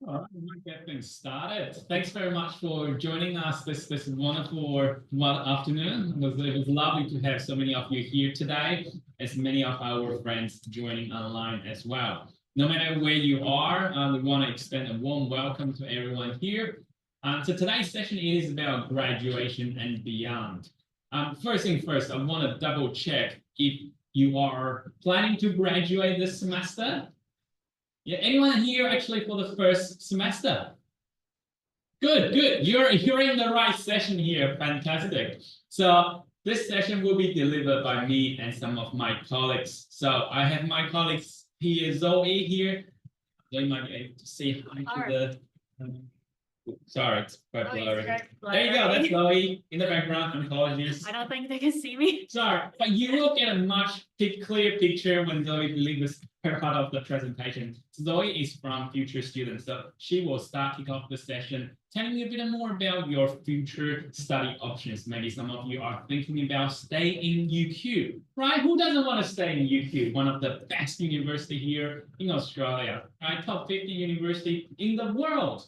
All right, we might get things started. Thanks very much for joining us this wonderful afternoon. It was lovely to have so many of you here today, as many of our friends joining online as well. No matter where you are, we want to extend a warm welcome to everyone here. So today's session is about graduation and beyond. First thing first, I want to double check if you are planning to graduate this semester. Yeah, anyone here actually for the first semester? Good, good. You're in the right session here. Fantastic. So this session will be delivered by me and some of my colleagues. So I have my colleagues here, Zoe here. They might be able to say hi to the. Sorry, it's quite blurry. There you go. That's Zoe in the background. Apologies. I don't think they can see me. Sorry, but you will get a much clear picture when Zoe delivers her part of the presentation. Zoe is from Future Students, so she will kick off the session, telling you a bit more about your future study options. Maybe some of you are thinking about staying in UQ, right? Who doesn't want to stay in UQ? One of the best university here in Australia, right? Top 50 university in the world.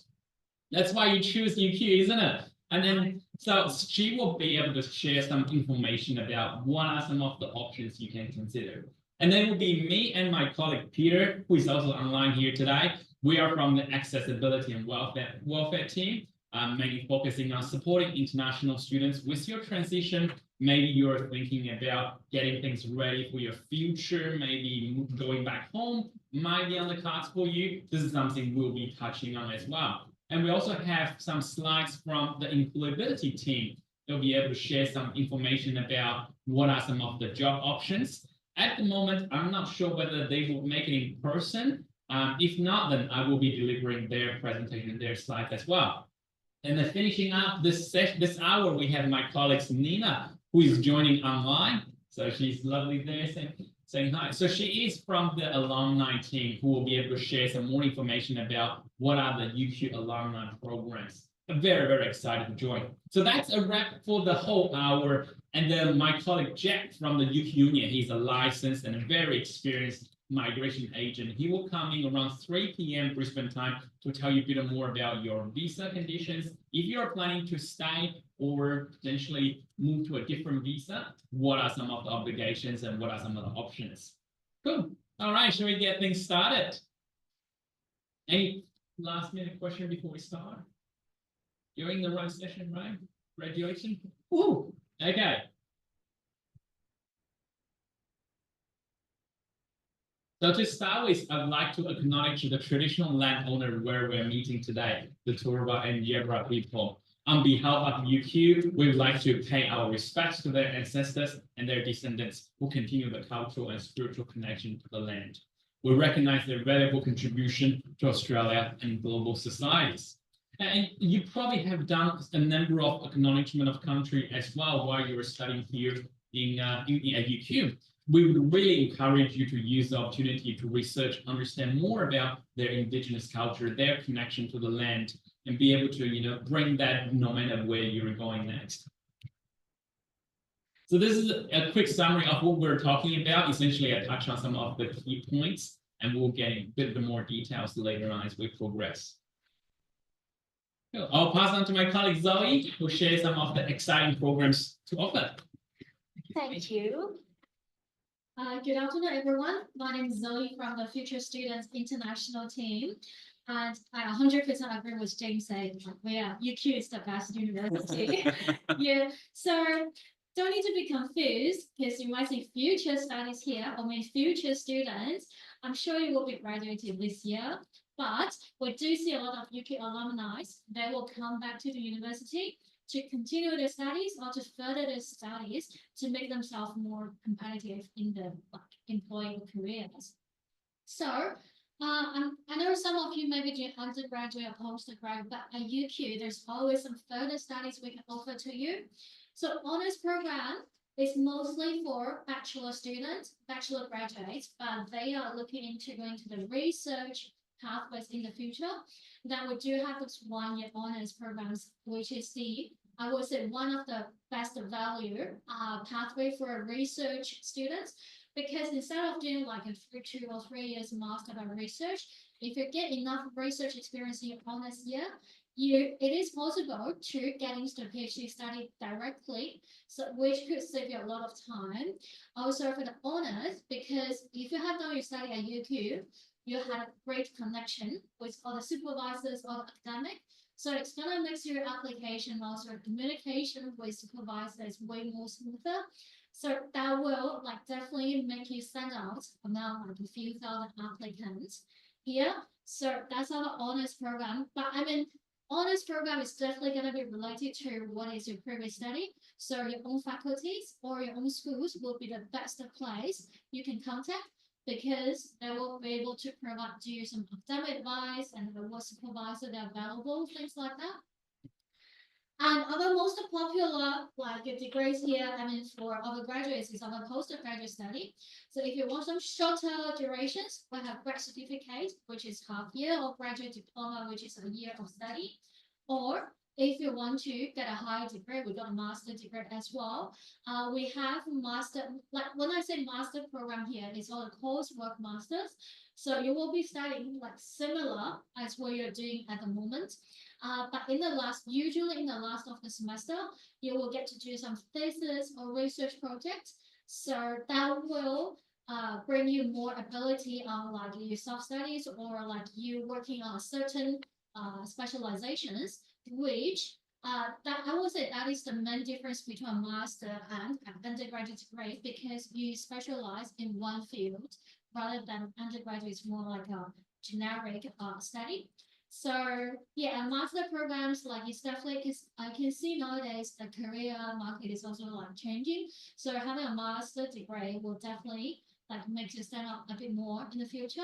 That's why you choose UQ, isn't it? And then, so she will be able to share some information about what are some of the options you can consider. And then it will be me and my colleague Peter, who is also online here today. We are from the accessibility and welfare team, mainly focusing on supporting international students with your transition. Maybe you're thinking about getting things ready for your future, maybe going back home might be on the cards for you. This is something we'll be touching on as well. And we also have some slides from the employability team. They'll be able to share some information about what are some of the job options. At the moment, I'm not sure whether they will make it in person. If not, then I will be delivering their presentation, their slides as well. And then finishing up this hour, we have my colleague Nina, who is joining online. So she's lovely there saying hi. So she is from the alumni team who will be able to share some more information about what are the UQ alumni programs. I'm very, very excited to join. So that's a wrap for the whole hour. And then my colleague Jack from the UQ Union, he's a licensed and a very experienced migration agent. He will come in around 3 p.m. Brisbane time to tell you a bit more about your visa conditions. If you're planning to stay or potentially move to a different visa, what are some of the obligations and what are some of the options? Cool. All right, shall we get things started? Any last minute question before we start? You're in the right session, right? Graduation? Ooh, okay. So to start with, I'd like to acknowledge the traditional landowner where we're meeting today, the Turrbal and Yagara people. On behalf of UQ, we would like to pay our respects to their ancestors and their descendants who continue the cultural and spiritual connection to the land. We recognize their valuable contribution to Australia and global societies. And you probably have done a number of acknowledgement of country as well while you were studying here at UQ. We would really encourage you to use the opportunity to research, understand more about their indigenous culture, their connection to the land, and be able to, bring that no matter where you're going next. So this is a quick summary of what we're talking about. Essentially, I touch on some of the key points, and we'll get a bit more details later on as we progress. I'll pass on to my colleague Zoe, who will share some of the exciting programs to offer. Thank you. Good afternoon, everyone. My name is Zoe from the Future Students International team. And I 100% agree with James said, UQ is the best university. Yeah, so don't need to be confused because you might see future studies here or maybe future students. I'm sure you will be graduating this year, but we do see a lot of UQ alumni that will come back to the university to continue their studies or to further their studies to make themselves more competitive in the employing careers. So I know some of you maybe do undergraduate or postgraduate, but at UQ, there's always some further studies we can offer to you. So honors program is mostly for bachelor students, bachelor graduates, but they are looking into going to the research pathways in the future. Then we do have this 1-year honors programs, which is I would say one of the best value pathway for research students, because instead of doing like a 2 or 3 years master of research, if you get enough research experience in your honors year, it is possible to get into the PhD study directly, so which could save you a lot of time. Also for the honors, because if you have done your study at UQ, you had a great connection with all the supervisors or academic. So it's gonna make your application also communication with supervisors way more smoother. So that will like definitely make you stand out among like a few thousand applicants here. So that's our honors program. But I mean, honors program is definitely going to be related to what is your previous study. So your own faculties or your own schools will be the best place you can contact because they will be able to provide you some academic advice and what supervisor they're available, things like that. And other most popular like degrees here, I mean, for our graduates is our postgraduate study. So if you want some shorter durations, we have grad certificate, which is half year, or graduate diploma, which is a year of study. Or if you want to get a higher degree, we got a master degree as well. We have master, like when I say master program here, it's all a coursework masters. So you will be studying like similar as what you're doing at the moment. But usually in the last of the semester, you will get to do some thesis or research projects. So that will bring you more ability on like your self studies or like you working on certain specializations, which that I would say that is the main difference between a master and an undergraduate degree because you specialize in one field rather than undergraduate is more like a generic study. So yeah, master programs like it's definitely because I can see nowadays the career market is also like changing. So having a master degree will definitely like make you stand out a bit more in the future.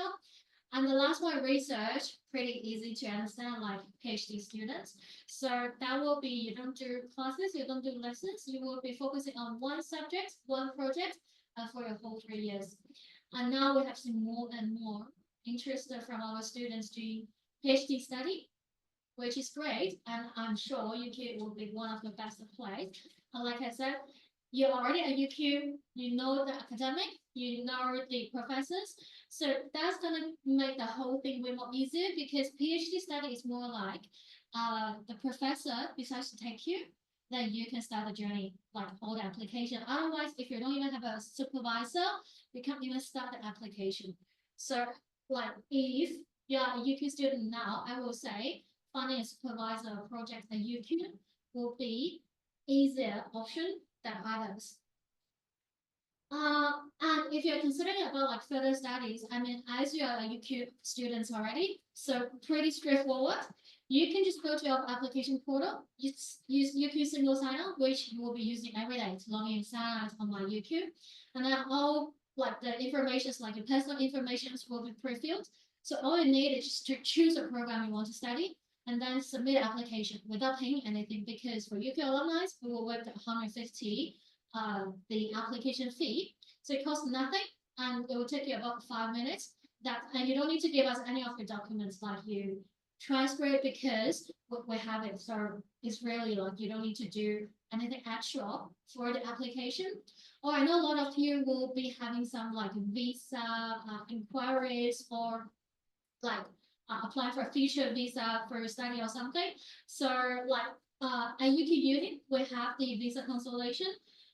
And the last one, research, pretty easy to understand, like PhD students. So that will be you don't do classes, you don't do lessons, you will be focusing on one subject, one project for your whole 3 years. And now we have seen more and more interest from our students doing PhD study, which is great. And I'm sure UQ will be one of the best place. And like I said, you're already at UQ, you know the academic, you know the professors. So that's gonna make the whole thing way more easier because PhD study is more like the professor decides to take you, then you can start the journey, like all the application. Otherwise, if you don't even have a supervisor, you can't even start the application. So like if you're a UQ student now, I will say finding a supervisor project at UQ will be easier option than others. And if you're considering about like further studies, I mean, as you are a UQ students already, so pretty straightforward. You can just go to our application portal, use UQ single sign-on, which you will be using every day to log in and sign out on my UQ. And then all like the information, like your personal information will be pre-filled. So all you need is just to choose a program you want to study and then submit an application without paying anything because for UQ alumni, we will waive the 150 the application fee. So it costs nothing and it will take you about 5 minutes. And you don't need to give us any of your documents like you transfer it because we have it. So it's really like you don't need to do anything extra for the application. Or I know a lot of you will be having some like visa inquiries or like apply for a future visa for study or something. So like at UQ Uni, we have the visa consultation.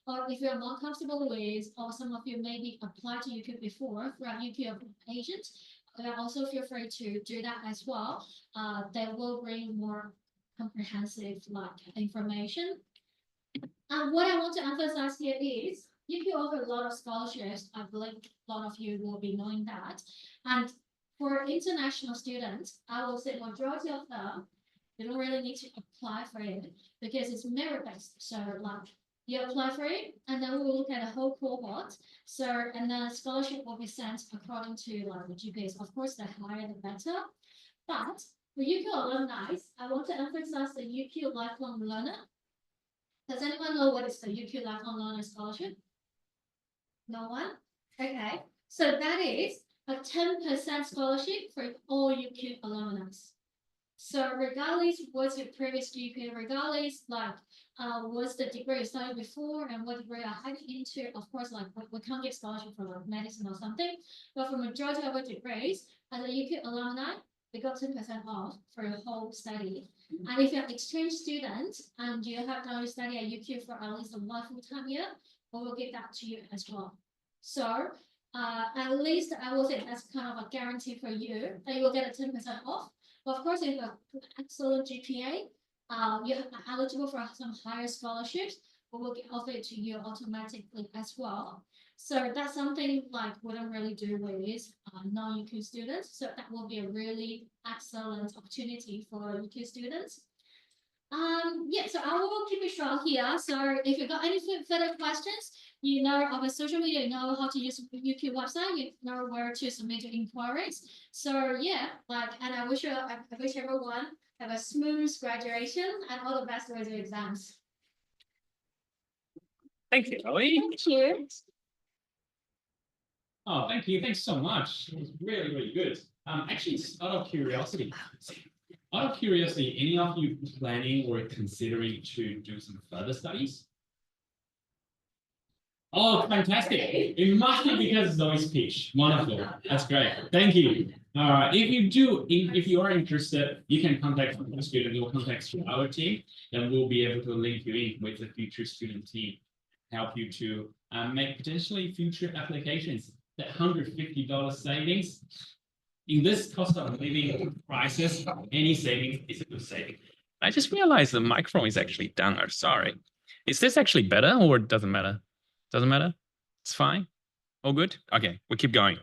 Or if you're more comfortable with, or some of you maybe applied to UQ before from UQ agent, also feel free to do that as well. They will bring more comprehensive like information. And what I want to emphasize here is UQ offer a lot of scholarships. I believe a lot of you will be knowing that. And for international students, I will say majority of them, you don't really need to apply for it because it's merit based. So like you apply for it, and then we will look at a whole cohort. So, and then scholarship will be sent according to like the GPAs. Of course, the higher the better. But for UQ alumni, I want to emphasize the UQ Lifelong Learner. Does anyone know what is the UQ Lifelong Learner Scholarship? No one? Okay. So that is a 10% scholarship for all UQ alumni. So regardless what's your previous GPA, regardless like what's the degree you studied before and what degree you're heading into, of course, like we can't get scholarship for like medicine or something, but for majority of our degrees, as a UK alumni, we got 10% off for your whole study. And if you're an exchange student and you have done your study at UK for at least one full-time year, we will give that to you as well. So at least I will say that's kind of a guarantee for you that you will get a 10% off. But of course, if you have excellent GPA, you're eligible for some higher scholarships, but will get offered to you automatically as well. So that's something like we don't really do with non-UK students. So that will be a really excellent opportunity for UK students. Yeah, so I will keep it short here. So if you got any further questions, you know our social media, you know how to use UK website, you know where to submit your inquiries. So yeah, like, and I wish everyone have a smooth graduation and all the best with your exams. Thank you, Zoe. Thank you. Oh, thank you. Thanks so much. It was really, really good. Actually, just out of curiosity, any of you planning or considering to do some further studies? Oh, fantastic. It must be because of Zoe's pitch. Wonderful. That's great. Thank you. All right. If you are interested, you can contact the student or contact our team, and we'll be able to link you in with the future student team, help you to make potentially future applications. That $150 savings in this cost of living crisis, any savings is a good saving. I just realized the microphone is actually down there. Sorry. Is this actually better or it doesn't matter? Doesn't matter? It's fine? All good? Okay, we'll keep going.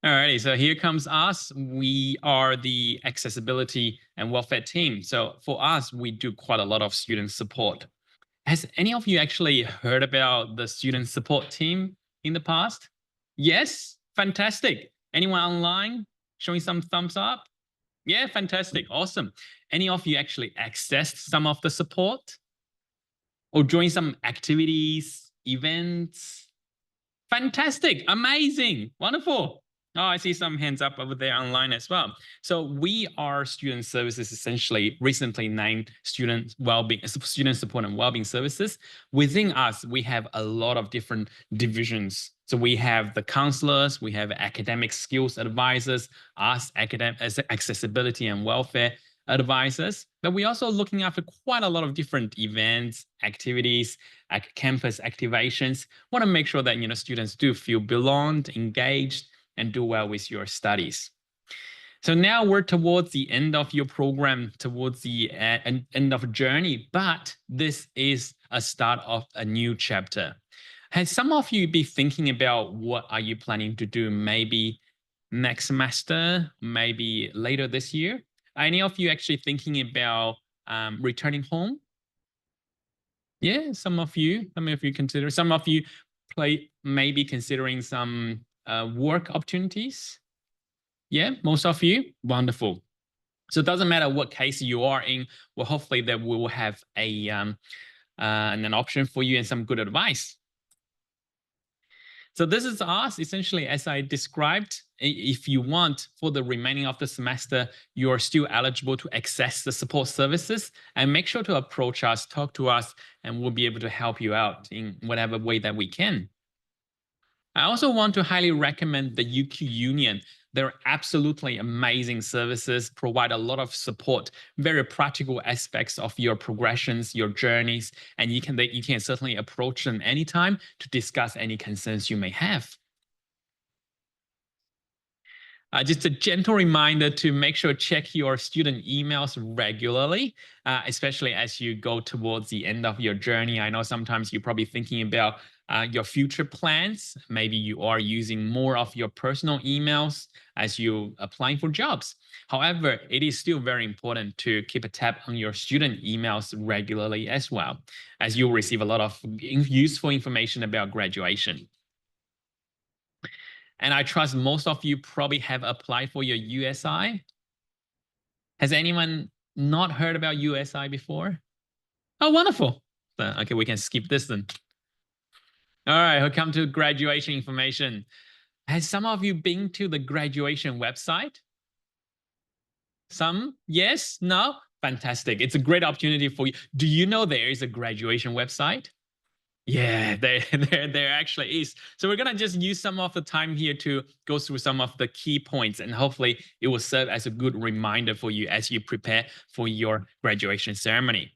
Alrighty, so here comes us. We are the accessibility and welfare team. So for us, we do quite a lot of student support. Has any of you actually heard about the student support team in the past? Yes? Fantastic. Anyone online showing some thumbs up? Yeah, fantastic. Awesome. Any of you actually accessed some of the support? Or join some activities, events? Fantastic. Amazing. Wonderful. Oh, I see some hands up over there online as well. So we are student services, essentially recently named student support and wellbeing services. Within us, we have a lot of different divisions. So we have the counselors, we have academic skills advisors, us academic accessibility and welfare advisors, but we're also looking after quite a lot of different events, activities, campus activations. Want to make sure that students do feel belonged, engaged, and do well with your studies. So now we're towards the end of your program, towards the end of a journey, but this is a start of a new chapter. Has some of you be thinking about what are you planning to do maybe next semester, maybe later this year? Are any of you actually thinking about returning home? Yeah, some of you consider, some of you maybe considering some work opportunities. Yeah, most of you, wonderful. So it doesn't matter what case you are in. Well, hopefully that we will have an option for you and some good advice. So this is us, essentially, as I described. If you want, for the remaining of the semester, you're still eligible to access the support services, and make sure to approach us, talk to us, and we'll be able to help you out in whatever way that we can. I also want to highly recommend the UQ Union. They're absolutely amazing services, provide a lot of support, very practical aspects of your progressions, your journeys, and you can certainly approach them anytime to discuss any concerns you may have. Just a gentle reminder to make sure check your student emails regularly, especially as you go towards the end of your journey. I know sometimes you're probably thinking about your future plans. Maybe you are using more of your personal emails as you're applying for jobs. However, it is still very important to keep a tab on your student emails regularly as well, as you'll receive a lot of useful information about graduation. And I trust most of you probably have applied for your USI. Has anyone not heard about USI before? Oh, wonderful. Okay, we can skip this then. All right, we'll come to graduation information. Has some of you been to the graduation website? Some, yes, no, fantastic. It's a great opportunity for you. Do you know there is a graduation website? Yeah, there actually is. So we're gonna just use some of the time here to go through some of the key points, and hopefully it will serve as a good reminder for you as you prepare for your graduation ceremony.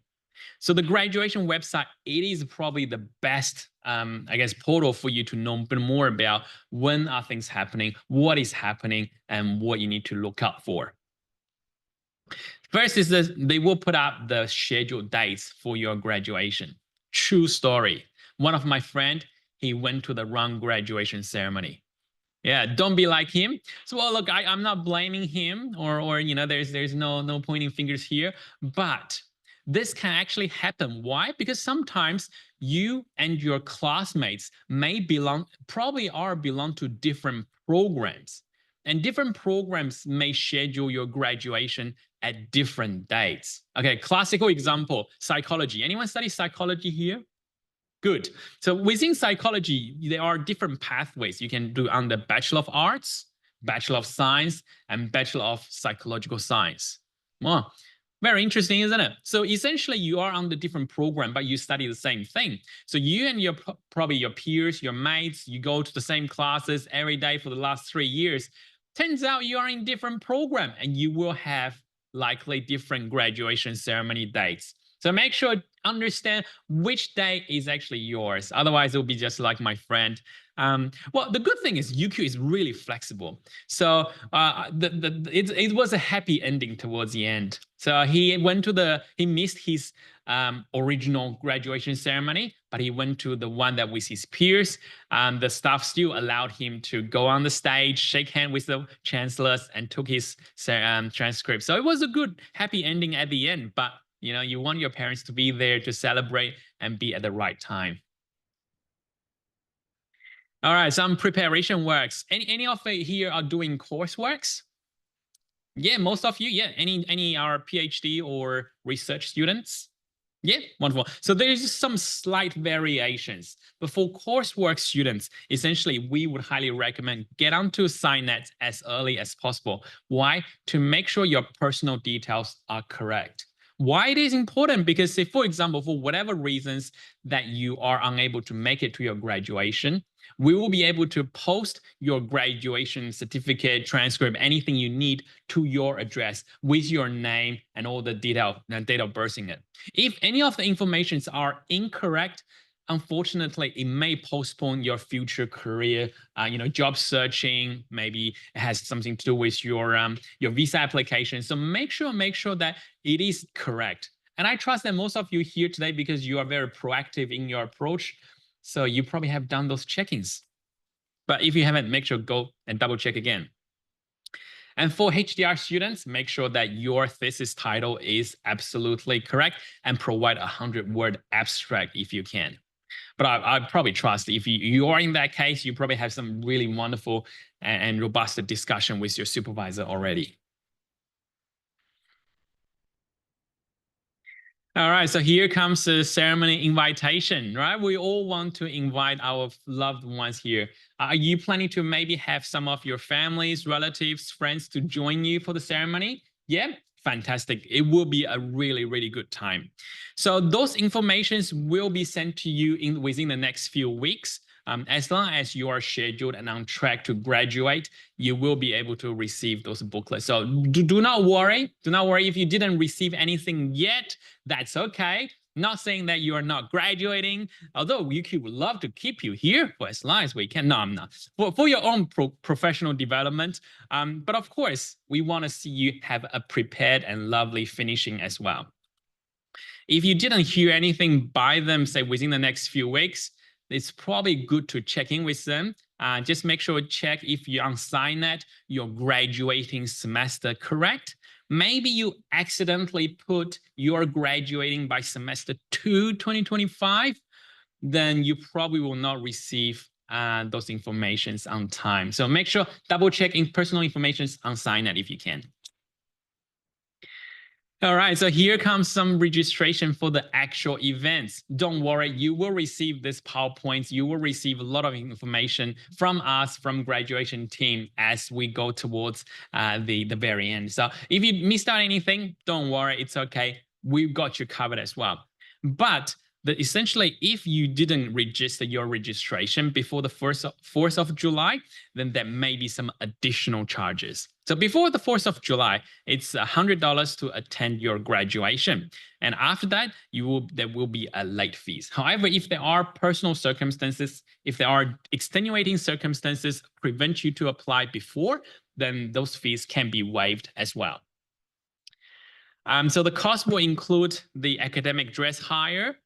So the graduation website, it is probably the best, I guess, portal for you to know a bit more about when are things happening, what is happening, and what you need to look out for. First is that they will put out the scheduled dates for your graduation. True story. One of my friend, he went to the wrong graduation ceremony. Yeah, don't be like him. So, well, look, I'm not blaming him, or you know, there's no pointing fingers here, but this can actually happen. Why? Because sometimes you and your classmates may belong to different programs, and different programs may schedule your graduation at different dates. Okay, classical example, psychology. Anyone study psychology here? Good. So within psychology, there are different pathways you can do under Bachelor of Arts, Bachelor of Science, and Bachelor of Psychological Science. Well, very interesting, isn't it? So essentially, you are on the different program, but you study the same thing. So you and your probably your peers, your mates, you go to the same classes every day for the last 3 years. Turns out you are in different program, and you will have likely different graduation ceremony dates. So make sure understand which day is actually yours. Otherwise, it'll be just like my friend. Well, the good thing is UQ is really flexible. So it was a happy ending towards the end. So he missed his original graduation ceremony, but he went to the one that with his peers. The staff still allowed him to go on the stage, shake hands with the chancellors, and took his transcript. So it was a good, happy ending at the end. But you know, you want your parents to be there to celebrate and be at the right time. All right, some preparation works. Any of you here are doing courseworks? Yeah, most of you. Yeah, any are PhD or research students? Yeah, wonderful. So there's some slight variations. But for coursework students, essentially, we would highly recommend get onto SciNet as early as possible. Why? To make sure your personal details are correct. Why it is important? Because say, for example, for whatever reasons that you are unable to make it to your graduation, we will be able to post your graduation certificate, transcript, anything you need to your address with your name and all the date of birth in it. If any of the informations are incorrect, unfortunately, it may postpone your future career, job searching. Maybe it has something to do with your visa application. So make sure that it is correct. And I trust that most of you here today, because you are very proactive in your approach, so you probably have done those check-ins. But if you haven't, make sure go and double check again. And for HDR students, make sure that your thesis title is absolutely correct and provide a 100-word abstract if you can. But I probably trust if you are in that case, you probably have some really wonderful and robust discussion with your supervisor already. All right, so here comes the ceremony invitation, right? We all want to invite our loved ones here. Are you planning to maybe have some of your families, relatives, friends to join you for the ceremony? Yeah, fantastic. It will be a really, really good time. So those informations will be sent to you within the next few weeks. As long as you are scheduled and on track to graduate, you will be able to receive those booklets. So do not worry. Do not worry if you didn't receive anything yet. That's okay. Not saying that you are not graduating, although UQ would love to keep you here for as long as we can. No, I'm not. For your own professional development. But of course, we want to see you have a prepared and lovely finishing as well. If you didn't hear anything by them, say within the next few weeks, it's probably good to check in with them. Just make sure check if you're on SciNet, your graduating semester correct. Maybe you accidentally put your graduating by semester 2 2025, then you probably will not receive those informations on time. So make sure double check in personal information on SciNet if you can. All right, so here comes some registration for the actual events. Don't worry, you will receive this PowerPoints. You will receive a lot of information from us, from graduation team, as we go towards the very end. So if you missed out anything, don't worry, it's okay. We've got you covered as well. But essentially, if you didn't register your registration before the 4th of July, then there may be some additional charges. So before the 4th of July, it's $100 to attend your graduation. And after that, there will be a late fees. However, if there are personal circumstances, if there are extenuating circumstances prevent you to apply before, then those fees can be waived as well. So the cost will include the academic dress hire,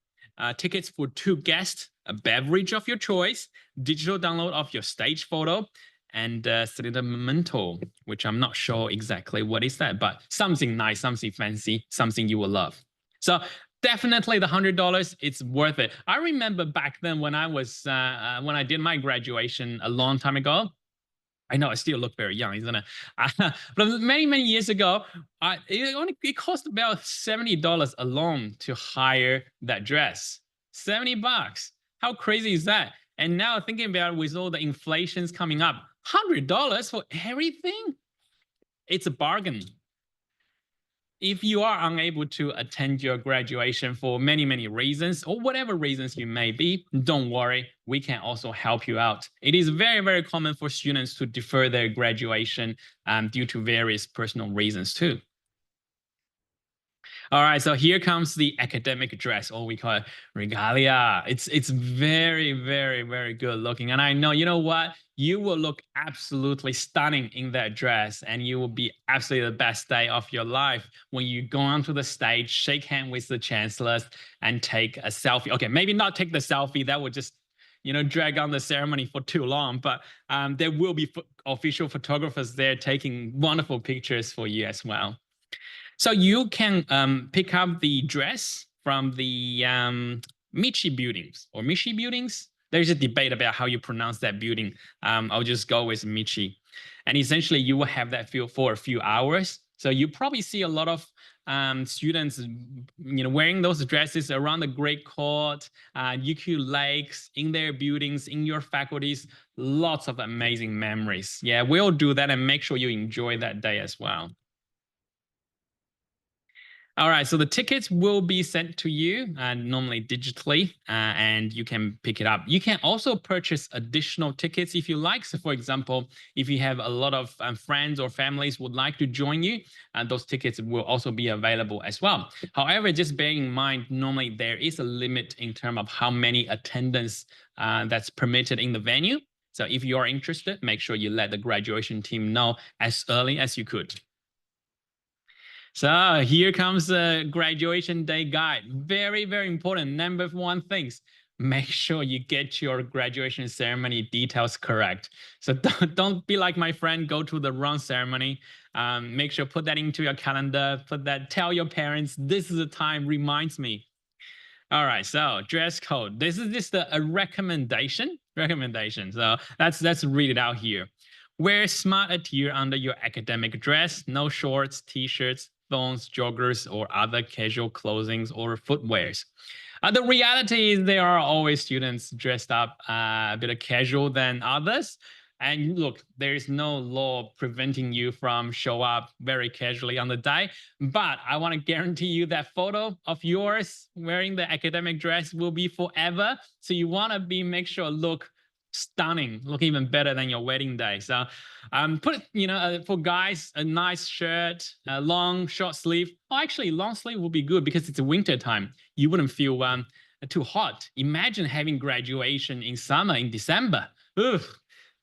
tickets for 2 guests, a beverage of your choice, digital download of your stage photo, and Selena Memento, which I'm not sure exactly what is that, but something nice, something fancy, something you will love. So definitely the $100, it's worth it. I remember back then when I was when I did my graduation a long time ago. I know I still look very young, isn't it? But many years ago, it cost about $70 alone to hire that dress. $70. How crazy is that? And now thinking about it, with all the inflations coming up, $100 for everything? It's a bargain. If you are unable to attend your graduation for many reasons, or whatever reasons you may be, don't worry, we can also help you out. It is very common for students to defer their graduation due to various personal reasons too. All right, so here comes the academic dress, or we call it regalia. It's very good looking. And I know, you know what? You will look absolutely stunning in that dress, and you will be absolutely the best day of your life when you go onto the stage, shake hands with the chancellors, and take a selfie. Okay, maybe not take the selfie. That would just, you know, drag on the ceremony for too long. But there will be official photographers there taking wonderful pictures for you as well. So you can pick up the dress from the Michi buildings or Michi buildings. There's a debate about how you pronounce that building. I'll just go with Michi. And essentially, you will have that feel for a few hours. So you probably see a lot of students, you know, wearing those dresses around the Great Court, UQ Lakes, in their buildings, in your faculties. Lots of amazing memories. Yeah, we'll do that and make sure you enjoy that day as well. All right, so the tickets will be sent to you normally digitally, and you can pick it up. You can also purchase additional tickets if you like. So for example, if you have a lot of friends or families would like to join you, those tickets will also be available as well. However, just bear in mind, normally there is a limit in terms of how many attendance that's permitted in the venue. So if you are interested, make sure you let the graduation team know as early as you could. So here comes the graduation day guide. Very important. Number 1 things, make sure you get your graduation ceremony details correct. So don't be like my friend, go to the wrong ceremony. Make sure put that into your calendar, tell your parents, this is the time, reminds me. All right, so dress code. This is just a recommendation. So let's read it out here. Wear smart attire under your academic dress. No shorts, t-shirts, thongs, joggers, or other casual clothing or footwears. The reality is there are always students dressed up a bit of casual than others. And look, there is no law preventing you from show up very casually on the day. But I want to guarantee you that photo of yours wearing the academic dress will be forever. So you want to make sure look stunning, look even better than your wedding day. So put, you know, for guys, a nice shirt, a long short sleeve. Oh, actually long sleeve will be good because it's a winter time. You wouldn't feel too hot. Imagine having graduation in summer, in December. Ugh,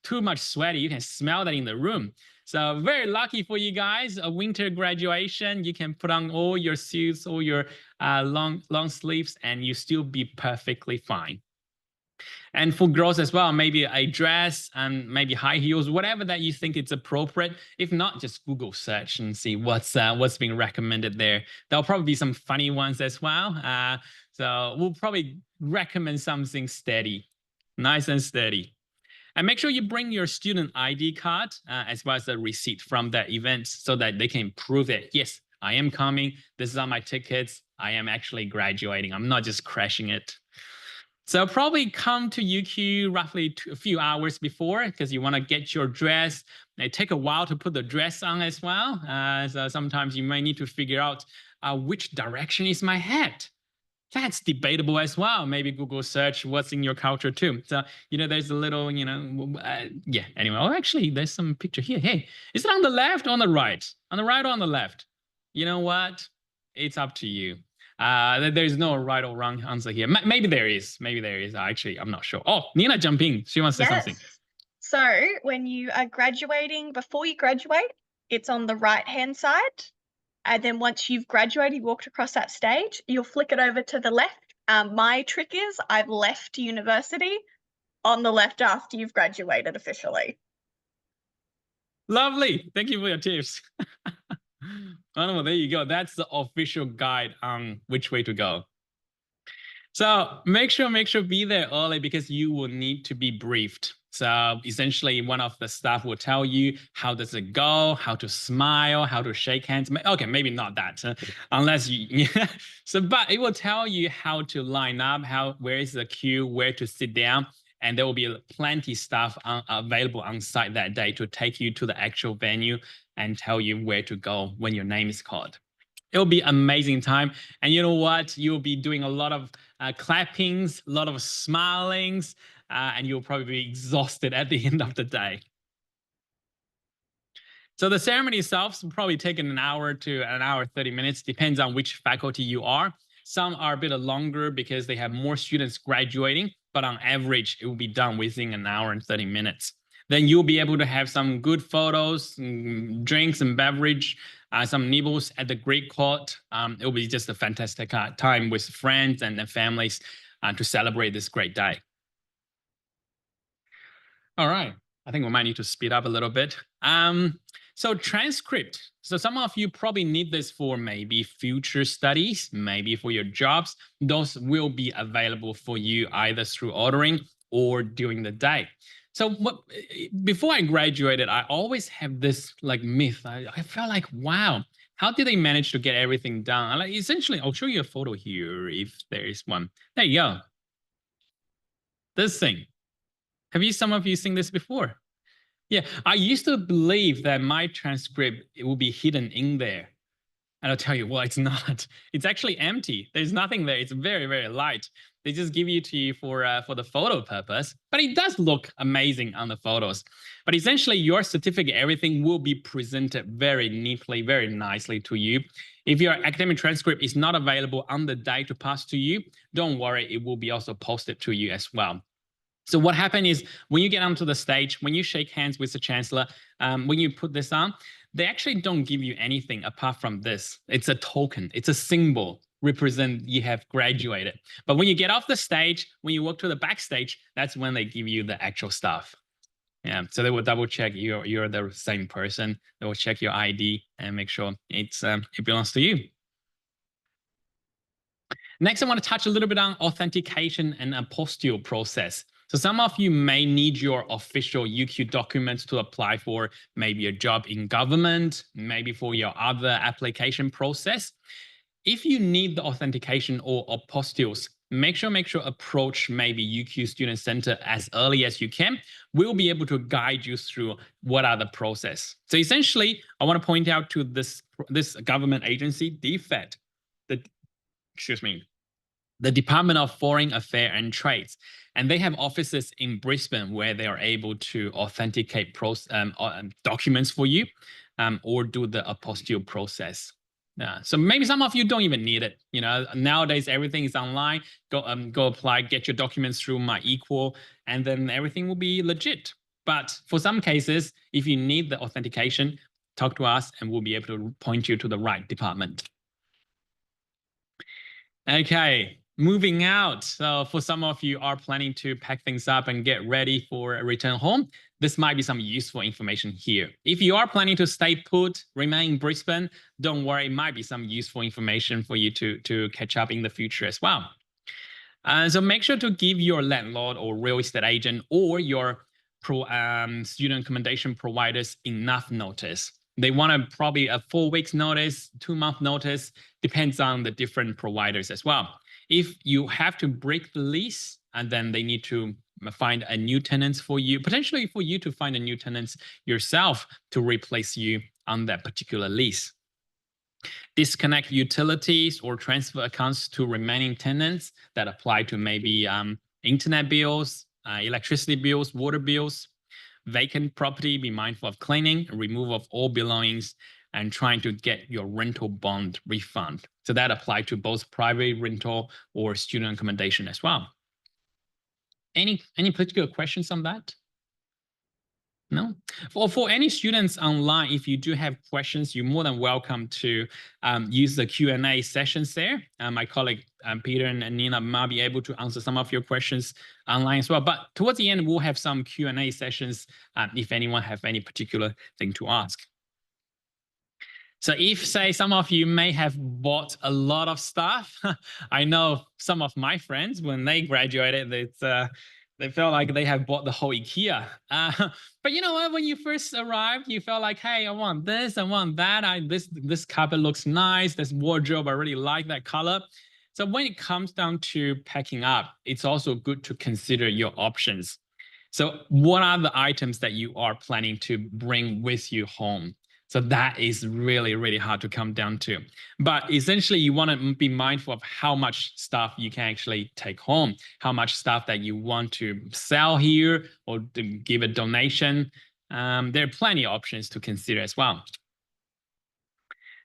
too much sweaty. You can smell that in the room. So very lucky for you guys, a winter graduation. You can put on all your suits, all your long sleeves, and you still be perfectly fine. And for girls as well, maybe a dress and maybe high heels, whatever that you think it's appropriate. If not, just Google search and see what's being recommended there. There'll probably be some funny ones as well. So we'll probably recommend something steady, nice and steady. And make sure you bring your student ID card as well as the receipt from that event so that they can prove it. Yes, I am coming. These are my tickets. I am actually graduating. I'm not just crashing it. So probably come to UQ roughly a few hours before because you want to get your dress. It take a while to put the dress on as well. So sometimes you may need to figure out which direction is my head. That's debatable as well. Maybe Google search what's in your culture too. So, there's a little, yeah, anyway. Oh, actually, there's some picture here. Hey, is it on the left or on the right? On the right or on the left? You know what? It's up to you. There's no right or wrong answer here. Maybe there is. Maybe there is. Actually, I'm not sure. Oh, Nina jumping. She wants to say something. So when you are graduating, before you graduate, it's on the right-hand side. And then once you've graduated, walked across that stage, you'll flick it over to the left. My trick is I've left university on the left after you've graduated officially. Lovely. Thank you for your tips. Oh, there you go. That's the official guide on which way to go. So make sure be there early because you will need to be briefed. So essentially, one of the staff will tell you how does it go, how to smile, how to shake hands. Okay, maybe not that, unless you. But it will tell you how to line up, where is the queue, where to sit down, and there will be plenty staff available on site that day to take you to the actual venue and tell you where to go when your name is called. It'll be amazing time, and you know what? You'll be doing a lot of clappings, a lot of smilings. And you'll probably be exhausted at the end of the day. So the ceremony itself will probably take an hour to an hour 30 minutes, depends on which faculty you are. Some are a bit longer because they have more students graduating, but on average, it will be done within an hour and 30 minutes. Then you'll be able to have some good photos, drinks and beverage, some nibbles at the Greek Court. It will be just a fantastic time with friends and their families to celebrate this great day. All right, I think we might need to speed up a little bit. So transcript. So some of you probably need this for maybe future studies, maybe for your jobs. Those will be available for you either through ordering or during the day. So before I graduated, I always have this myth. I felt like, wow, how did they manage to get everything done? Essentially, I'll show you a photo here if there is one. There you go. This thing. Have some of you seen this before? Yeah, I used to believe that my transcript will be hidden in there. And I'll tell you, well, it's not. It's actually empty. There's nothing there. It's very, very light. They just give it to you for the photo purpose, but it does look amazing on the photos. But essentially, your certificate, everything will be presented very neatly, very nicely to you. If your academic transcript is not available on the day to pass to you, don't worry, it will be also posted to you as well. So what happened is when you get onto the stage, when you shake hands with the chancellor, when you put this on, they actually don't give you anything apart from this. It's a token. It's a symbol represent you have graduated. But when you get off the stage, when you walk to the backstage, that's when they give you the actual stuff. Yeah, so they will double check you're the same person. They will check your ID and make sure it belongs to you. Next, I want to touch a little bit on authentication and apostille process. So some of you may need your official UQ documents to apply for maybe a job in government, maybe for your other application process. If you need the authentication or apostilles, make sure approach maybe UQ Student Center as early as you can. We'll be able to guide you through what are the process. So essentially, I want to point out to this government agency, DFAT, the Department of Foreign Affairs and Trades. And they have offices in Brisbane where they are able to authenticate documents for you or do the apostille process. So maybe some of you don't even need it. Nowadays, everything is online. Go apply, get your documents through MyEqual, and then everything will be legit. But for some cases, if you need the authentication, talk to us and we'll be able to point you to the right department. Okay. Moving out. So for some of you are planning to pack things up and get ready for a return home, this might be some useful information here. If you are planning to stay put, remain in Brisbane, don't worry, it might be some useful information for you to catch up in the future as well. So make sure to give your landlord or real estate agent or your student accommodation providers enough notice. They want probably a 4 weeks notice, 2-month notice, depends on the different providers as well. If you have to break the lease, and then they need to find a new tenant for you, potentially for you to find a new tenant yourself to replace you on that particular lease. Disconnect utilities or transfer accounts to remaining tenants that apply to maybe internet bills, electricity bills, water bills. Vacant property, be mindful of cleaning, removal of all belongings, and trying to get your rental bond refund. So that applies to both private rental or student accommodation as well. Any particular questions on that? No? For any students online, if you do have questions, you're more than welcome to use the Q&A sessions there. My colleague Peter and Nina might be able to answer some of your questions online as well. But towards the end, we'll have some Q&A sessions if anyone have any particular thing to ask. So if, say, some of you may have bought a lot of stuff, I know some of my friends, when they graduated, they felt like they have bought the whole IKEA. But you know what? When you first arrived, you felt like, hey, I want this, I want that. This carpet looks nice. This wardrobe, I really like that color. So when it comes down to packing up, it's also good to consider your options. So what are the items that you are planning to bring with you home? So that is really, really hard to come down to. But essentially, you want to be mindful of how much stuff you can actually take home, how much stuff that you want to sell here or to give a donation. There are plenty of options to consider as well.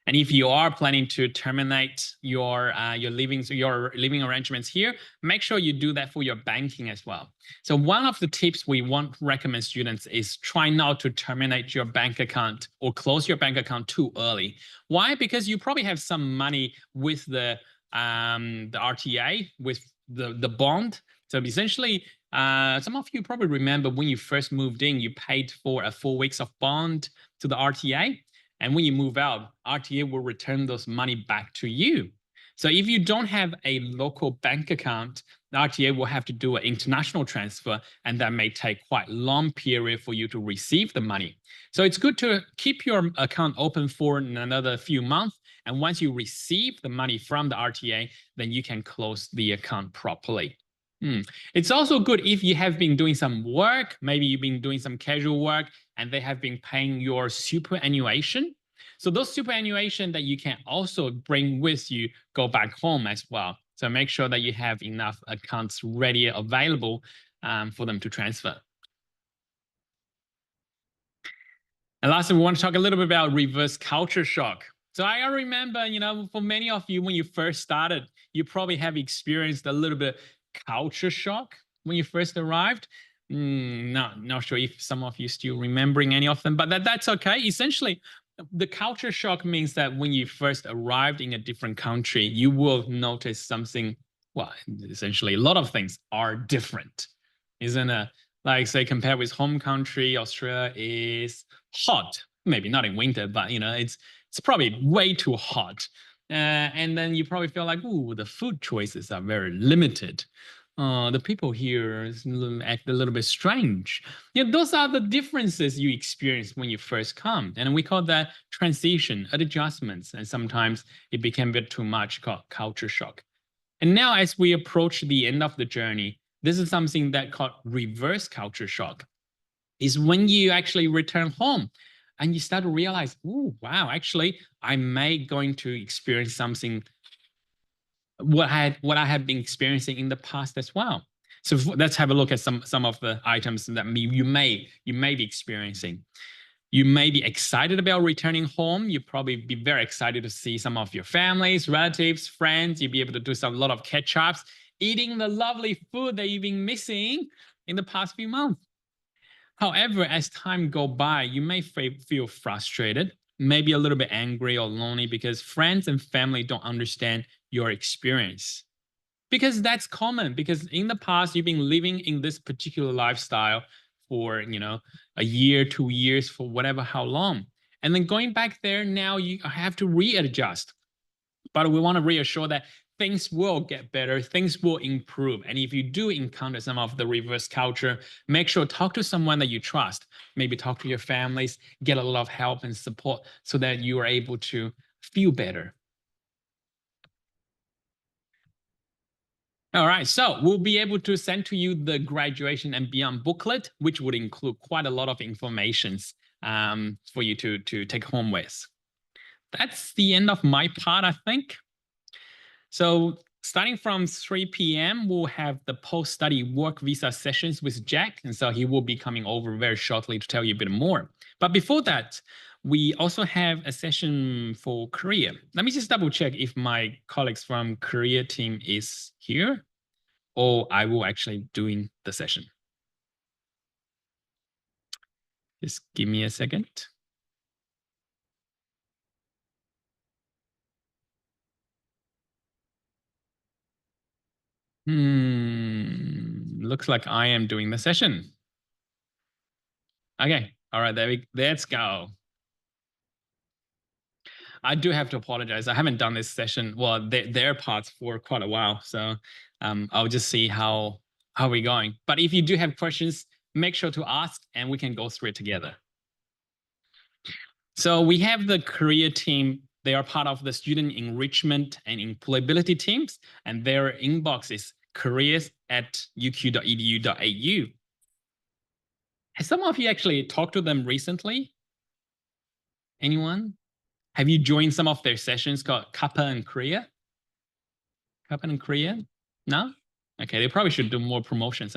And if you are planning to terminate your living arrangements here, make sure you do that for your banking as well. So one of the tips we want to recommend students is try not to terminate your bank account or close your bank account too early. Why? Because you probably have some money with the RTA, with the bond. So essentially, some of you probably remember when you first moved in, you paid for a 4 weeks of bond to the RTA. And when you move out, RTA will return those money back to you. So if you don't have a local bank account, the RTA will have to do an international transfer, and that may take quite a long period for you to receive the money. So it's good to keep your account open for another few months. And once you receive the money from the RTA, then you can close the account properly. It's also good if you have been doing some work, maybe you've been doing some casual work and they have been paying your superannuation. So those superannuation that you can also bring with you, go back home as well. So make sure that you have enough accounts ready, available for them to transfer. And lastly, we want to talk a little bit about reverse culture shock. So I remember, for many of you, when you first started, you probably have experienced a little bit culture shock when you first arrived. Not sure if some of you still remembering any of them, but that's okay. Essentially, the culture shock means that when you first arrived in a different country, you will notice something. Well, essentially, a lot of things are different, isn't it? Like, say, compared with home country, Australia is hot. Maybe not in winter, but it's probably way too hot. And then you probably feel like, ooh, the food choices are very limited. The people here act a little bit strange. Those are the differences you experience when you first come. And we call that transition, adjustments. And sometimes it became a bit too much, called culture shock. And now as we approach the end of the journey, this is something that called reverse culture shock. Is when you actually return home and you start to realize, oh, wow, actually, I may going to experience something what I had been experiencing in the past as well. So let's have a look at some of the items that you may be experiencing. You may be excited about returning home. You probably be very excited to see some of your families, relatives, friends. You'll be able to do a lot of catch-ups, eating the lovely food that you've been missing in the past few months. However, as time goes by, you may feel frustrated, maybe a little bit angry or lonely because friends and family don't understand your experience. Because that's common, because in the past, you've been living in this particular lifestyle for, a year, 2 years, for whatever, how long. And then going back there, now you have to readjust. But we want to reassure that things will get better, things will improve. And if you do encounter some of the reverse culture, make sure talk to someone that you trust. Maybe talk to your families, get a lot of help and support so that you are able to feel better. All right, so we'll be able to send to you the graduation and beyond booklet, which would include quite a lot of information for you to take home with. That's the end of my part, I think. So starting from 3 p.m., we'll have the post-study work visa sessions with Jack. And so he will be coming over very shortly to tell you a bit more. But before that, we also have a session for Korea. Let me just double check if my colleagues from Korea team is here, or I will actually doing the session. Just give me a second. Looks like I am doing the session. Okay, all right, let's go. I do have to apologize. I haven't done this session, well, their parts for quite a while. So I'll just see how we're going. But if you do have questions, make sure to ask and we can go through it together. So we have the Korea team. They are part of the student enrichment and employability teams, and their inbox is careers@uq.edu.au. Has some of you actually talked to them recently? Anyone? Have you joined some of their sessions called Kappa and Korea? Kappa and Korea? No? Okay, they probably should do more promotions.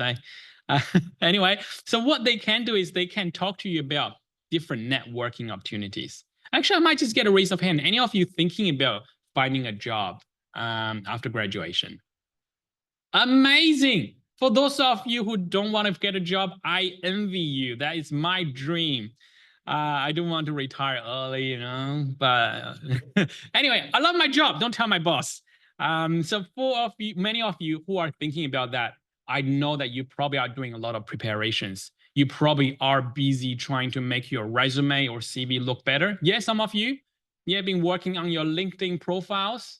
Anyway, so what they can do is they can talk to you about different networking opportunities. Actually, I might just get a raise of hand. Any of you thinking about finding a job after graduation? Amazing. For those of you who don't want to get a job, I envy you. That is my dream. I don't want to retire early, you know, but anyway, I love my job. Don't tell my boss. So many of you who are thinking about that, I know that you probably are doing a lot of preparations. You probably are busy trying to make your resume or CV look better. Yeah, some of you, been working on your LinkedIn profiles.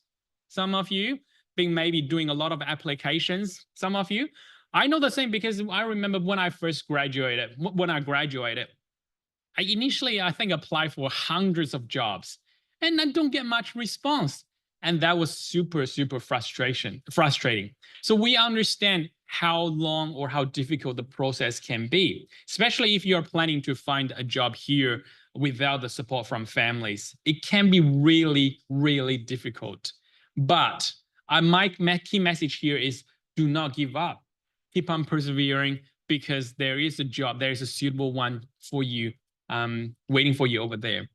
Some of you been maybe doing a lot of applications. Some of you, I know the same because I remember when I graduated, I initially, I think, applied for hundreds of jobs and I don't get much response. And that was super, super frustrating. So we understand how long or how difficult the process can be, especially if you're planning to find a job here without the support from families. It can be really, really difficult. But my key message here is do not give up. Keep on persevering because there is a job, there is a suitable one for you, waiting for you over there.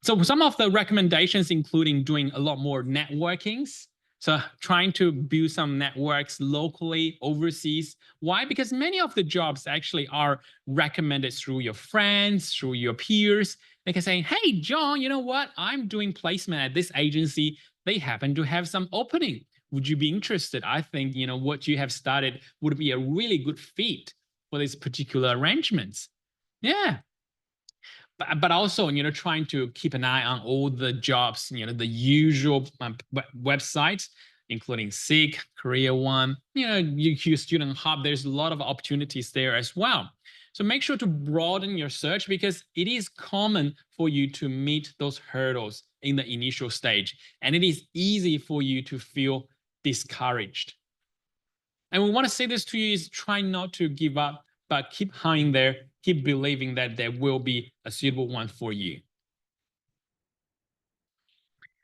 So some of the recommendations, including doing a lot more networkings. So trying to build some networks locally, overseas. Why? Because many of the jobs actually are recommended through your friends, through your peers. They can say, hey, John, you know what? I'm doing placement at this agency. They happen to have some opening. Would you be interested? I think, you know, what you have started would be a really good fit for these particular arrangements. Yeah. But also, you know, trying to keep an eye on all the jobs, you know, the usual websites, including Seek, Korea One, you know, UQ Student Hub. There's a lot of opportunities there as well. So make sure to broaden your search because it is common for you to meet those hurdles in the initial stage. And it is easy for you to feel discouraged. And we want to say this to you is try not to give up, but keep hanging there, keep believing that there will be a suitable one for you.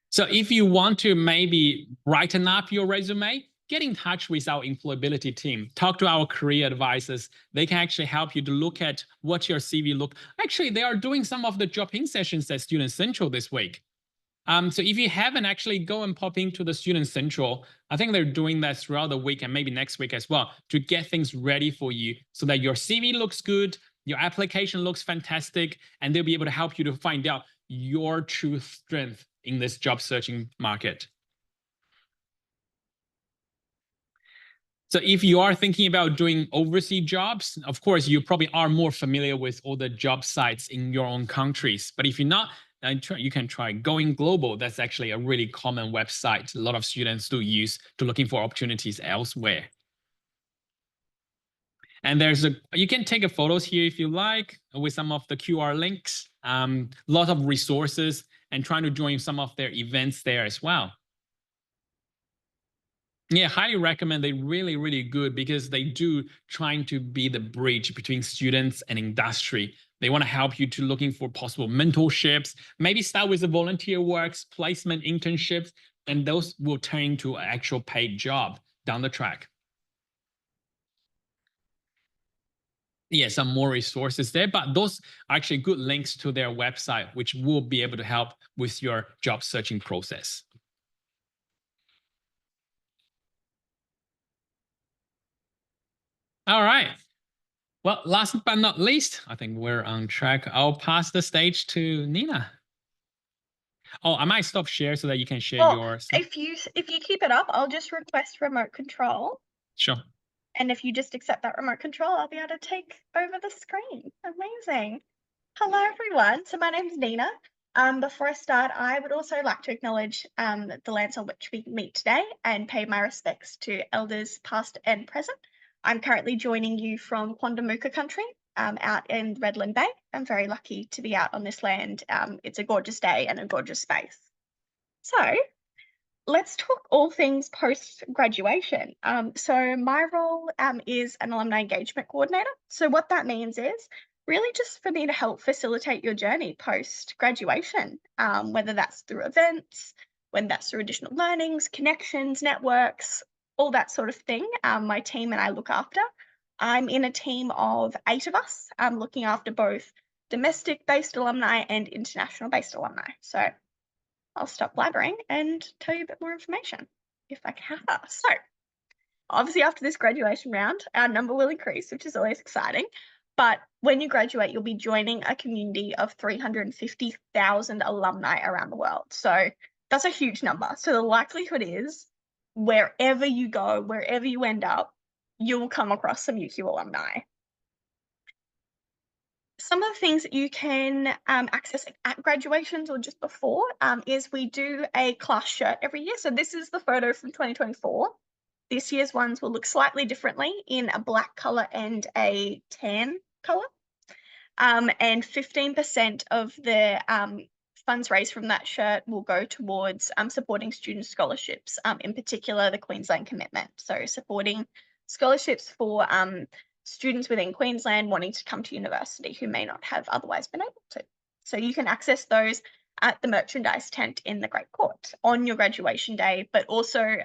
So if you want to maybe brighten up your resume, get in touch with our employability team. Talk to our career advisors. They can actually help you to look at what your CV look. Actually, they are doing some of the drop-in sessions at Student Central this week. So if you haven't, actually go and pop into the Student Central. I think they're doing that throughout the week and maybe next week as well to get things ready for you so that your CV looks good, your application looks fantastic, and they'll be able to help you to find out your true strength in this job searching market. So if you are thinking about doing overseas jobs, of course, you probably are more familiar with all the job sites in your own countries. But if you're not, you can try Going Global. That's actually a really common website a lot of students do use to looking for opportunities elsewhere. And you can take a photos here if you like with some of the QR links, lot of resources, and trying to join some of their events there as well. Yeah, highly recommend. They're really, really good because they do trying to be the bridge between students and industry. They want to help you to looking for possible mentorships, maybe start with the volunteer works, placement internships, and those will turn into an actual paid job down the track. Yeah, some more resources there, but those are actually good links to their website, which will be able to help with your job searching process. All right. Well, last but not least, I think we're on track. I'll pass the stage to Nina. Oh, I might stop share so that you can share Well, your. if you keep it up, I'll just request remote control. Sure. And if you just accept that remote control, I'll be able to take over the screen. Amazing. Hello, everyone. So my name's Nina. Before I start, I would also like to acknowledge the lands on which we meet today and pay my respects to elders past and present. I'm currently joining you from Quandamooka country out in Redland Bay. I'm very lucky to be out on this land. It's a gorgeous day and a gorgeous space. So let's talk all things post-graduation. So my role is an alumni engagement coordinator. So what that means is really just for me to help facilitate your journey post-graduation, whether that's through events, whether that's through additional learnings, connections, networks, all that sort of thing. My team and I look after. I'm in a team of 8 of us. I'm looking after both domestic-based alumni and international-based alumni. So I'll stop blabbering and tell you a bit more information if I can. So obviously after this graduation round, our number will increase, which is always exciting. But when you graduate, you'll be joining a community of 350,000 alumni around the world. So that's a huge number. So the likelihood is wherever you go, wherever you end up, you'll come across some UQ alumni. Some of the things that you can access at graduations or just before is we do a class shirt every year. So this is the photo from 2024. This year's ones will look slightly differently in a black color and a tan color. And 15% of the funds raised from that shirt will go towards supporting student scholarships, in particular the Queensland Commitment. So supporting scholarships for students within Queensland wanting to come to university who may not have otherwise been able to. So you can access those at the merchandise tent in the Great Court on your graduation day, but also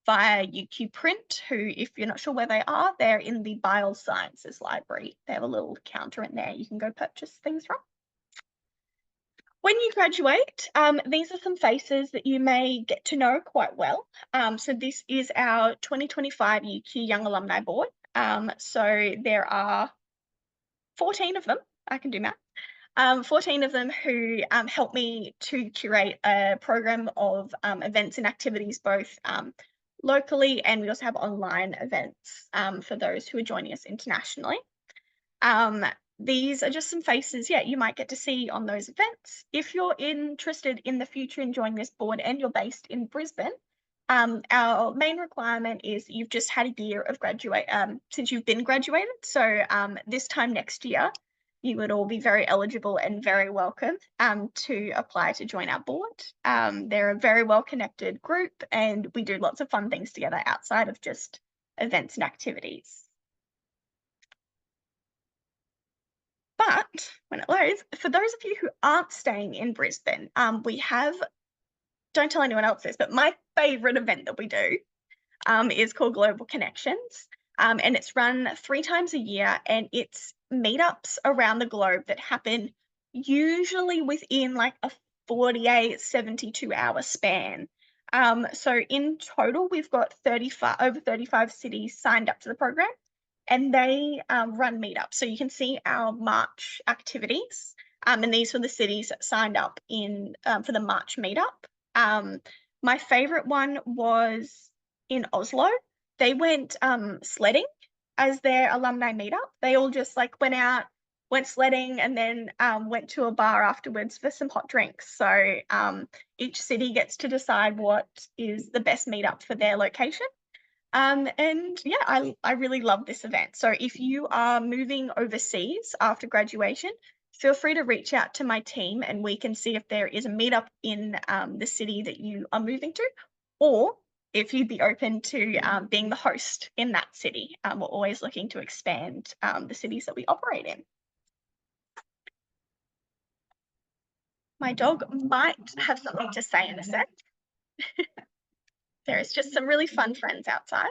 via UQ Print, who, if you're not sure where they are, they're in the Biosciences Library. They have a little counter in there you can go purchase things from. When you graduate, these are some faces that you may get to know quite well. So this is our 2025 UQ Young Alumni Board. So there are 14 of them, I can do math, 14 of them who help me to curate a program of events and activities, both locally, and we also have online events for those who are joining us internationally. These are just some faces, you might get to see on those events. If you're interested in the future in joining this board and you're based in Brisbane, our main requirement is you've just had a year of since you've been graduated. So this time next year, you would all be very eligible and very welcome to apply to join our board. They're a very well-connected group and we do lots of fun things together outside of just events and activities. But when it loads, for those of you who aren't staying in Brisbane, we have, don't tell anyone else this, but my favorite event that we do is called Global Connections. And it's run 3 times a year, and it's meetups around the globe that happen usually within like a 48, 72-hour span. So in total, we've got over 35 cities signed up to the program, and they run meetups. So you can see our March activities, and these were the cities that signed up in for the March meetup. My favorite one was in Oslo. They went sledding as their alumni meetup. They all just like went out, went sledding, and then went to a bar afterwards for some hot drinks. So each city gets to decide what is the best meetup for their location. And yeah, I really love this event. So if you are moving overseas after graduation, feel free to reach out to my team and we can see if there is a meetup in the city that you are moving to, or if you'd be open to being the host in that city. We're always looking to expand the cities that we operate in. My dog might have something to say in a sec. There is just some really fun friends outside.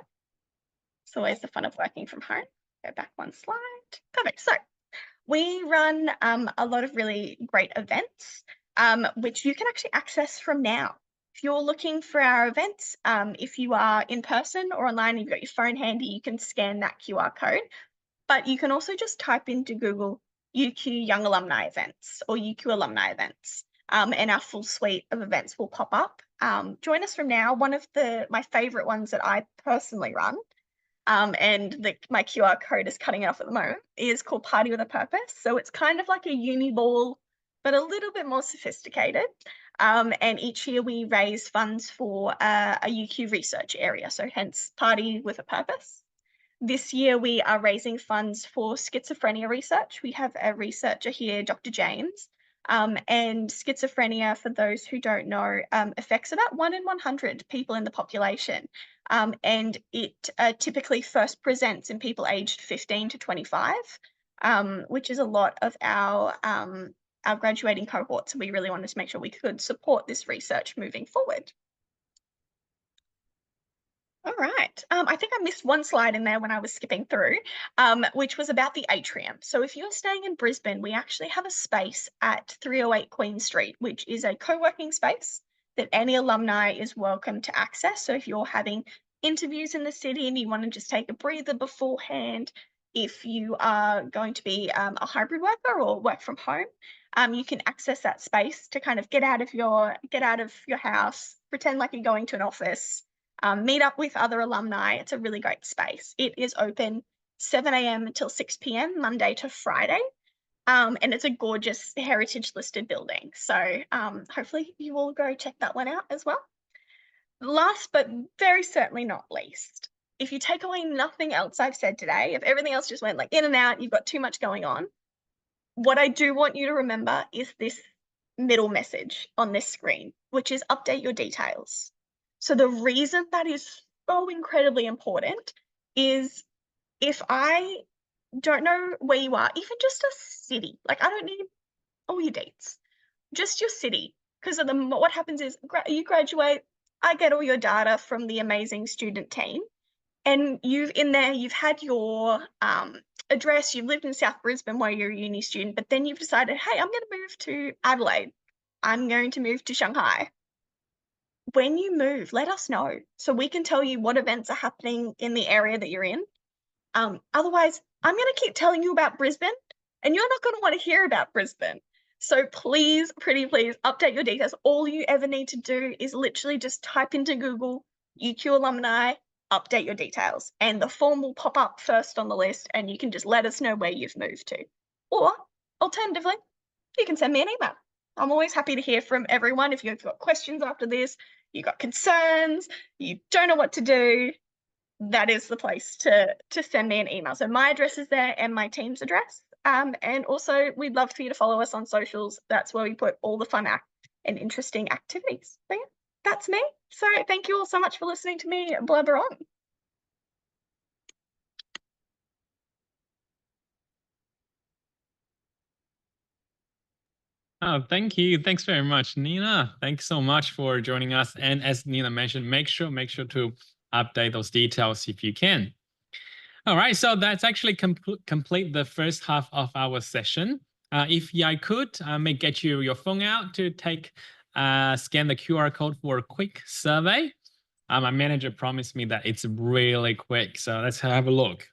It's always the fun of working from home. Go back one slide. Perfect. So we run a lot of really great events, which you can actually access from now. If you're looking for our events, if you are in person or online, you've got your phone handy, you can scan that QR code. But you can also just type into Google UQ Young Alumni Events or UQ Alumni Events, and our full suite of events will pop up. Join us from now. One of my favorite ones that I personally run, and my QR code is cutting it off at the moment, is called Party with a Purpose. So it's kind of like a uni ball, but a little bit more sophisticated. And each year we raise funds for a UQ research area, so hence Party with a Purpose. This year we are raising funds for schizophrenia research. We have a researcher here, Dr. James, and schizophrenia, for those who don't know, affects about 1 in 100 people in the population. And it typically first presents in people aged 15 to 25, which is a lot of our graduating cohort. So we really wanted to make sure we could support this research moving forward. All right. I think I missed one slide in there when I was skipping through, which was about the atrium. So if you're staying in Brisbane, we actually have a space at 308 Queen Street, which is a co-working space that any alumni is welcome to access. So if you're having interviews in the city and you want to just take a breather beforehand, if you are going to be a hybrid worker or work from home, you can access that space to kind of get out of your house, pretend like you're going to an office. Meet up with other alumni. It's a really great space. It is open 7 a.m. until 6 p.m. Monday to Friday. And it's a gorgeous heritage listed building. So hopefully you will go check that one out as well. Last but very certainly not least, if you take away nothing else I've said today, if everything else just went like in and out, you've got too much going on, what I do want you to remember is this middle message on this screen, which is update your details. So the reason that is so incredibly important is if I don't know where you are, even just a city, like I don't need all your dates, just your city, because what happens is you graduate, I get all your data from the amazing student team, and you've had your address, you've lived in South Brisbane where you're a uni student, but then you've decided, hey, I'm going to move to Adelaide, I'm going to move to Shanghai. When you move, let us know so we can tell you what events are happening in the area that you're in. Otherwise, I'm going to keep telling you about Brisbane and you're not going to want to hear about Brisbane. So please, pretty please, update your details. All you ever need to do is literally just type into Google UQ alumni, update your details, and the form will pop up first on the list and you can just let us know where you've moved to. Or alternatively, you can send me an email. I'm always happy to hear from everyone. If you've got questions after this, you've got concerns, you don't know what to do, that is the place to send me an email. So my address is there and my team's address. And also we'd love for you to follow us on socials. That's where we put all the fun and interesting activities. So yeah, that's me. So thank you all so much for listening to me blabber on. Oh, thank you. Thanks very much, Nina. Thanks so much for joining us. And as Nina mentioned, make sure to update those details if you can. All right, so that's actually complete the first half of our session. If I could, I may get you your phone out to scan the QR code for a quick survey. My manager promised me that it's really quick, so let's have a look.